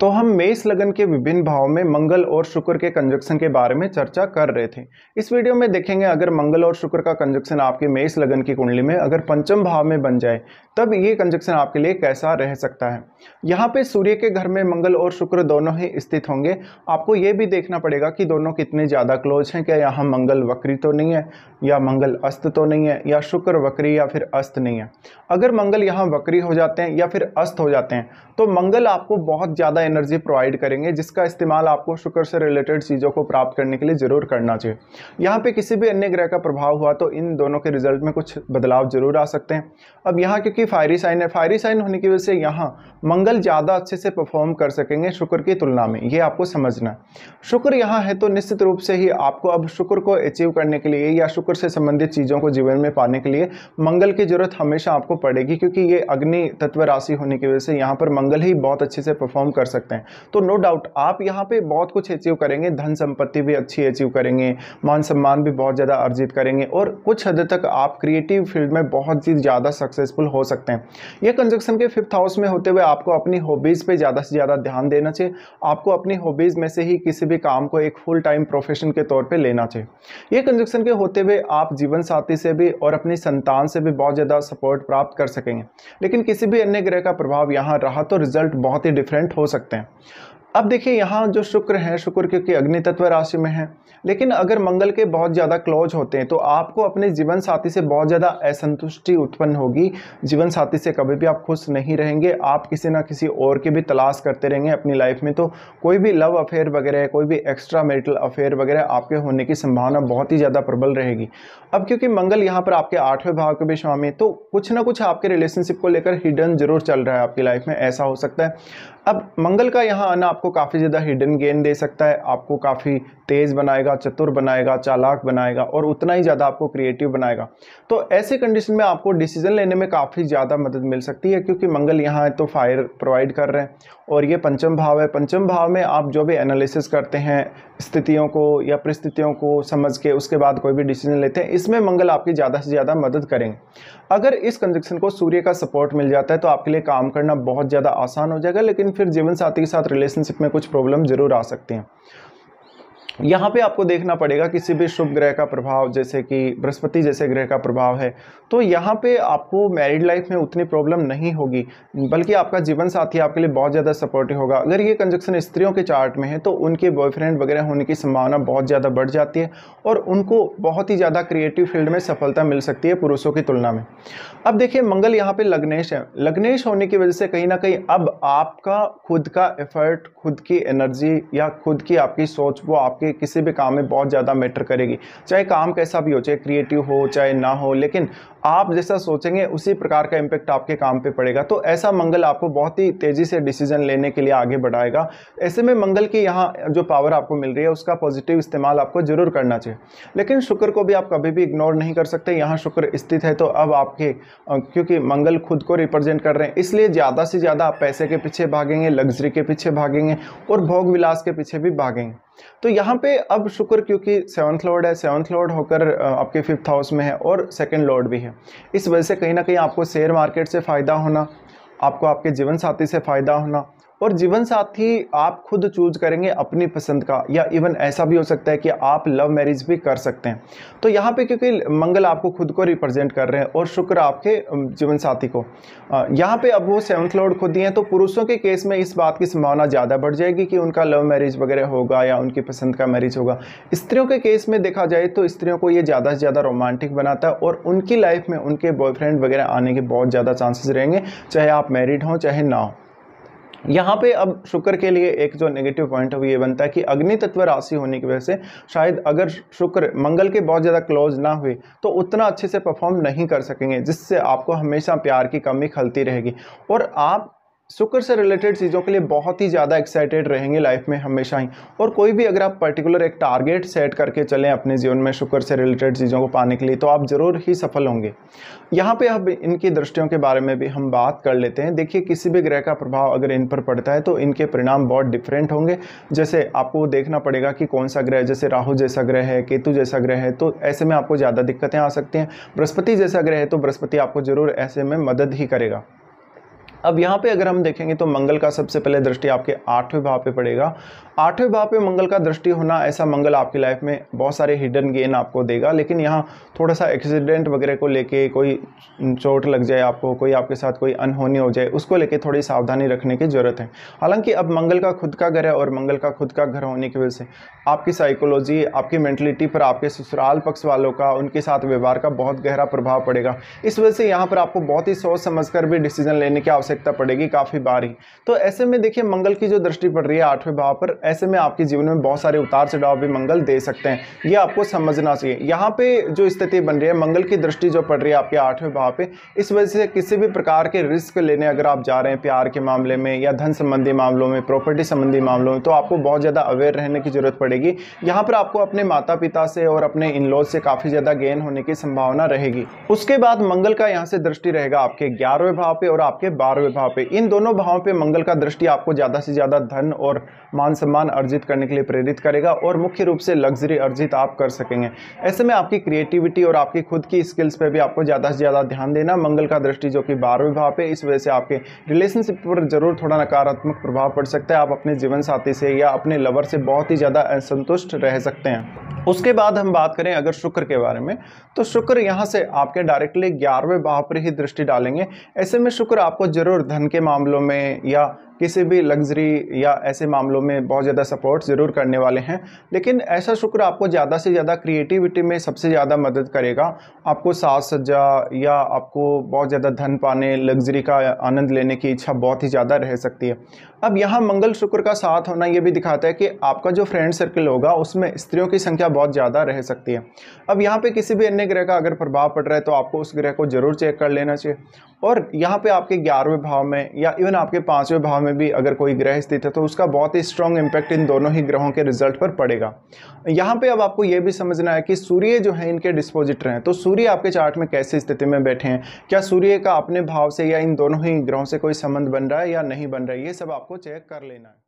तो हम मेष लगन के विभिन्न भाव में मंगल और शुक्र के कंजक्शन के बारे में चर्चा कर रहे थे। इस वीडियो में देखेंगे अगर मंगल और शुक्र का कंजक्शन आपके मेष लगन की कुंडली में अगर पंचम भाव में बन जाए तब ये कंजक्शन आपके लिए कैसा रह सकता है। यहाँ पे सूर्य के घर में मंगल और शुक्र दोनों ही स्थित होंगे। आपको ये भी देखना पड़ेगा कि दोनों कितने ज़्यादा क्लोज हैं। क्या यहाँ मंगल वक्री तो नहीं है, या मंगल अस्त तो नहीं है, या शुक्र वक्री या फिर अस्त नहीं है। अगर मंगल यहाँ वक्री हो जाते हैं या फिर अस्त हो जाते हैं तो मंगल आपको बहुत ज़्यादा एनर्जी प्रोवाइड करेंगे, जिसका इस्तेमाल आपको शुक्र से रिलेटेड चीज़ों को प्राप्त करने के लिए ज़रूर करना चाहिए। यहाँ पे किसी भी अन्य ग्रह का प्रभाव हुआ तो इन दोनों के रिजल्ट में कुछ बदलाव जरूर आ सकते हैं। अब यहाँ क्योंकि फायरी साइन है, फायरी साइन होने की वजह से यहाँ मंगल ज़्यादा अच्छे से परफॉर्म कर सकेंगे शुक्र की तुलना में, ये आपको समझना है। शुक्र यहाँ है तो निश्चित रूप से ही आपको अब शुक्र को अचीव करने के लिए या शुक्र से संबंधित चीज़ों को जीवन में पाने के लिए मंगल की जरूरत हमेशा आपको पड़ेगी, क्योंकि ये अग्नि तत्व राशि होने की वजह से यहाँ पर मंगल ही बहुत अच्छे से परफॉर्म कर सकते हैं। तो नो डाउट आप यहाँ पे बहुत कुछ अचीव करेंगे, धन संपत्ति भी अच्छी अचीव करेंगे, मान सम्मान भी बहुत ज़्यादा अर्जित करेंगे और कुछ हद तक आप क्रिएटिव फील्ड में बहुत ही ज़्यादा सक्सेसफुल हो सकते हैं। ये कंजक्शन के 5th हाउस में होते हुए आपको अपनी हॉबीज़ पे ज़्यादा से ज़्यादा ध्यान देना चाहिए। आपको अपनी हॉबीज़ में से ही किसी भी काम को एक फुल टाइम प्रोफेशन के तौर पर लेना चाहिए। ये कंजक्शन के होते हुए आप जीवन साथी से भी और अपनी संतान से भी बहुत ज़्यादा सपोर्ट प्राप्त कर सकेंगे, लेकिन किसी भी अन्य ग्रह का प्रभाव यहाँ रहा तो रिजल्ट बहुत ही डिफरेंट हो सकते हैं। अब देखिए यहाँ जो शुक्र है, शुक्र क्योंकि अग्नि तत्व राशि में है, लेकिन अगर मंगल के बहुत ज़्यादा क्लोज होते हैं तो आपको अपने जीवन साथी से बहुत ज़्यादा असंतुष्टि उत्पन्न होगी। जीवन साथी से कभी भी आप खुश नहीं रहेंगे, आप किसी ना किसी और की भी तलाश करते रहेंगे अपनी लाइफ में। तो कोई भी लव अफेयर वगैरह, कोई भी एक्स्ट्रा मैरिटल अफेयर वगैरह आपके होने की संभावना बहुत ही ज़्यादा प्रबल रहेगी। अब क्योंकि मंगल यहाँ पर आपके 8वें भाव के भी स्वामी है तो कुछ ना कुछ आपके रिलेशनशिप को लेकर हिडन जरूर चल रहा है आपकी लाइफ में, ऐसा हो सकता है। अब मंगल का यहाँ आना आपको काफ़ी ज़्यादा हिडन गेन दे सकता है, आपको काफ़ी तेज़ बनाएगा, चतुर बनाएगा, चालाक बनाएगा और उतना ही ज़्यादा आपको क्रिएटिव बनाएगा। तो ऐसे कंडीशन में आपको डिसीजन लेने में काफ़ी ज़्यादा मदद मिल सकती है, क्योंकि मंगल यहाँ है तो फायर प्रोवाइड कर रहे हैं और ये पंचम भाव है। पंचम भाव में आप जो भी एनालिसिस करते हैं स्थितियों को या परिस्थितियों को समझ के उसके बाद कोई भी डिसीजन लेते हैं, इसमें मंगल आपकी ज़्यादा से ज़्यादा मदद करेंगे। अगर इस कंजक्शन को सूर्य का सपोर्ट मिल जाता है तो आपके लिए काम करना बहुत ज़्यादा आसान हो जाएगा, लेकिन फिर जीवन साथी के साथ रिलेशनशिप में कुछ प्रॉब्लम जरूर आ सकती हैं। यहाँ पे आपको देखना पड़ेगा किसी भी शुभ ग्रह का प्रभाव, जैसे कि बृहस्पति जैसे ग्रह का प्रभाव है, तो यहाँ पे आपको मैरिड लाइफ में उतनी प्रॉब्लम नहीं होगी, बल्कि आपका जीवन साथी आपके लिए बहुत ज़्यादा सपोर्टिव होगा। अगर ये कंजक्शन स्त्रियों के चार्ट में है तो उनके बॉयफ्रेंड वगैरह होने की संभावना बहुत ज़्यादा बढ़ जाती है और उनको बहुत ही ज़्यादा क्रिएटिव फील्ड में सफलता मिल सकती है पुरुषों की तुलना में। अब देखिए मंगल यहाँ पे लग्नेश है, लग्नेश होने की वजह से कहीं ना कहीं अब आपका खुद का एफर्ट, खुद की एनर्जी या खुद की आपकी सोच वो आपके किसी भी काम में बहुत ज़्यादा मैटर करेगी। चाहे काम कैसा भी हो, चाहे क्रिएटिव हो चाहे ना हो, लेकिन आप जैसा सोचेंगे उसी प्रकार का इम्पैक्ट आपके काम पे पड़ेगा। तो ऐसा मंगल आपको बहुत ही तेज़ी से डिसीजन लेने के लिए आगे बढ़ाएगा। ऐसे में मंगल की यहाँ जो पावर आपको मिल रही है उसका पॉजिटिव इस्तेमाल आपको जरूर करना चाहिए, लेकिन शुक्र को भी आप कभी भी इग्नोर नहीं कर सकते। यहाँ शुक्र स्थित है तो अब आपके क्योंकि मंगल खुद को रिप्रेजेंट कर रहे हैं, इसलिए ज़्यादा से ज़्यादा आप पैसे के पीछे भागेंगे, लग्जरी के पीछे भागेंगे और भोग विलास के पीछे भी भागेंगे। तो यहाँ पे अब शुक्र क्योंकि 7th लॉर्ड है, 7th लॉर्ड होकर आपके 5th हाउस में है और 2nd लॉर्ड भी है, इस वजह से कहीं ना कहीं आपको शेयर मार्केट से फ़ायदा होना, आपको आपके जीवन साथी से फ़ायदा होना, और जीवन साथी आप खुद चूज करेंगे अपनी पसंद का, या इवन ऐसा भी हो सकता है कि आप लव मैरिज भी कर सकते हैं। तो यहाँ पे क्योंकि मंगल आपको खुद को रिप्रेजेंट कर रहे हैं और शुक्र आपके जीवन साथी को, यहाँ पे अब वो 7th लॉर्ड खुद ही हैं, तो पुरुषों के केस में इस बात की संभावना ज़्यादा बढ़ जाएगी कि उनका लव मैरिज वगैरह होगा या उनकी पसंद का मैरिज होगा। स्त्रियों के केस में देखा जाए तो स्त्रियों को ये ज़्यादा से ज़्यादा रोमांटिक बनाता है और उनकी लाइफ में उनके बॉयफ्रेंड वगैरह आने के बहुत ज़्यादा चांसेस रहेंगे, चाहे आप मैरिड हों चाहे ना हो। यहाँ पे अब शुक्र के लिए एक जो नेगेटिव पॉइंट है वो ये बनता है कि अग्नि तत्व राशि होने की वजह से शायद अगर शुक्र मंगल के बहुत ज़्यादा क्लोज ना हुए तो उतना अच्छे से परफॉर्म नहीं कर सकेंगे, जिससे आपको हमेशा प्यार की कमी खलती रहेगी और आप शुक्र से रिलेटेड चीज़ों के लिए बहुत ही ज़्यादा एक्साइटेड रहेंगे लाइफ में हमेशा ही। और कोई भी अगर आप पर्टिकुलर एक टारगेट सेट करके चलें अपने जीवन में शुक्र से रिलेटेड चीज़ों को पाने के लिए तो आप ज़रूर ही सफल होंगे। यहाँ पे अब इनकी दृष्टियों के बारे में भी हम बात कर लेते हैं। देखिए किसी भी ग्रह का प्रभाव अगर इन पर पड़ता है तो इनके परिणाम बहुत डिफरेंट होंगे। जैसे आपको देखना पड़ेगा कि कौन सा ग्रह, जैसे राहु जैसा ग्रह है, केतु जैसा ग्रह है, तो ऐसे में आपको ज़्यादा दिक्कतें आ सकती हैं। बृहस्पति जैसा ग्रह है तो बृहस्पति आपको ज़रूर ऐसे में मदद ही करेगा। अब यहाँ पे अगर हम देखेंगे तो मंगल का सबसे पहले दृष्टि आपके 8वें भाव पे पड़ेगा। 8वें भाव पे मंगल का दृष्टि होना, ऐसा मंगल आपकी लाइफ में बहुत सारे हिडन गेन आपको देगा, लेकिन यहाँ थोड़ा सा एक्सीडेंट वगैरह को लेके कोई चोट लग जाए आपको, कोई आपके साथ कोई अनहोनी हो जाए, उसको लेके थोड़ी सावधानी रखने की ज़रूरत है। हालांकि अब मंगल का खुद का घर है और मंगल का खुद का घर होने की वजह से आपकी साइकोलॉजी, आपकी मेंटलिटी पर आपके ससुराल पक्ष वालों का, उनके साथ व्यवहार का बहुत गहरा प्रभाव पड़ेगा। इस वजह से यहाँ पर आपको बहुत ही सोच समझ कर भी डिसीजन लेने की आवश्यकता पड़ेगी काफ़ी बार ही। तो ऐसे में देखिए मंगल की जो दृष्टि पड़ रही है 8वें भाव पर, ऐसे में आपके जीवन में बहुत सारे उतार चढ़ाव भी मंगल दे सकते हैं, ये आपको समझना चाहिए। यहाँ पे जो स्थिति बन रही है, मंगल की दृष्टि जो पड़ रही है आपके 8वें भाव पे, इस वजह से किसी भी प्रकार के रिस्क लेने अगर आप जा रहे हैं प्यार के मामले में या धन संबंधी मामलों में, प्रॉपर्टी संबंधी मामलों में, तो आपको बहुत ज़्यादा अवेयर रहने की जरूरत पड़ेगी। यहाँ पर आपको अपने माता पिता से और अपने इन लॉज से काफ़ी ज़्यादा गेन होने की संभावना रहेगी। उसके बाद मंगल का यहाँ से दृष्टि रहेगा आपके 11वें भाव पे और आपके 12वें भाव पे। इन दोनों भावों पे मंगल का दृष्टि आपको ज़्यादा से ज़्यादा धन और मान सम्मान अर्जित करने के लिए प्रेरित करेगा और मुख्य रूप से लग्जरी अर्जित आप कर सकेंगे। ऐसे में आपकी क्रिएटिविटी और आपकी खुद की स्किल्स पे भी आपको ज़्यादा से ज़्यादा ध्यान देना। मंगल का दृष्टि जो कि 12वें भाव पे, इस वजह से आपके रिलेशनशिप पर जरूर थोड़ा नकारात्मक प्रभाव पड़ सकता है। आप अपने जीवन साथी से या अपने लवर से बहुत ही ज़्यादा असंतुष्ट रह सकते हैं। उसके बाद हम बात करें अगर शुक्र के बारे में, तो शुक्र यहाँ से आपके डायरेक्टली 11वें भाव पर ही दृष्टि डालेंगे। ऐसे में शुक्र आपको जरूर धन के मामलों में या किसी भी लग्जरी या ऐसे मामलों में बहुत ज़्यादा सपोर्ट ज़रूर करने वाले हैं, लेकिन ऐसा शुक्र आपको ज़्यादा से ज़्यादा क्रिएटिविटी में सबसे ज़्यादा मदद करेगा। आपको साज सज्जा या आपको बहुत ज़्यादा धन पाने, लग्जरी का आनंद लेने की इच्छा बहुत ही ज़्यादा रह सकती है। अब यहाँ मंगल शुक्र का साथ होना ये भी दिखाता है कि आपका जो फ्रेंड सर्कल होगा उसमें स्त्रियों की संख्या बहुत ज़्यादा रह सकती है। अब यहाँ पे किसी भी अन्य ग्रह का अगर प्रभाव पड़ रहा है तो आपको उस ग्रह को जरूर चेक कर लेना चाहिए। और यहाँ पे आपके 11वें भाव में या इवन आपके 5वें भाव में भी अगर कोई ग्रह स्थित है तो उसका बहुत ही स्ट्रॉन्ग इम्पैक्ट इन दोनों ही ग्रहों के रिजल्ट पर पड़ेगा। यहाँ पे अब आपको ये भी समझना है कि सूर्य जो है इनके डिस्पोजिटर हैं, तो सूर्य आपके चार्ट में कैसी स्थिति में बैठे हैं, क्या सूर्य का अपने भाव से या इन दोनों ही ग्रहों से कोई संबंध बन रहा है या नहीं बन रहा है, ये सब आपको चेक कर लेना है।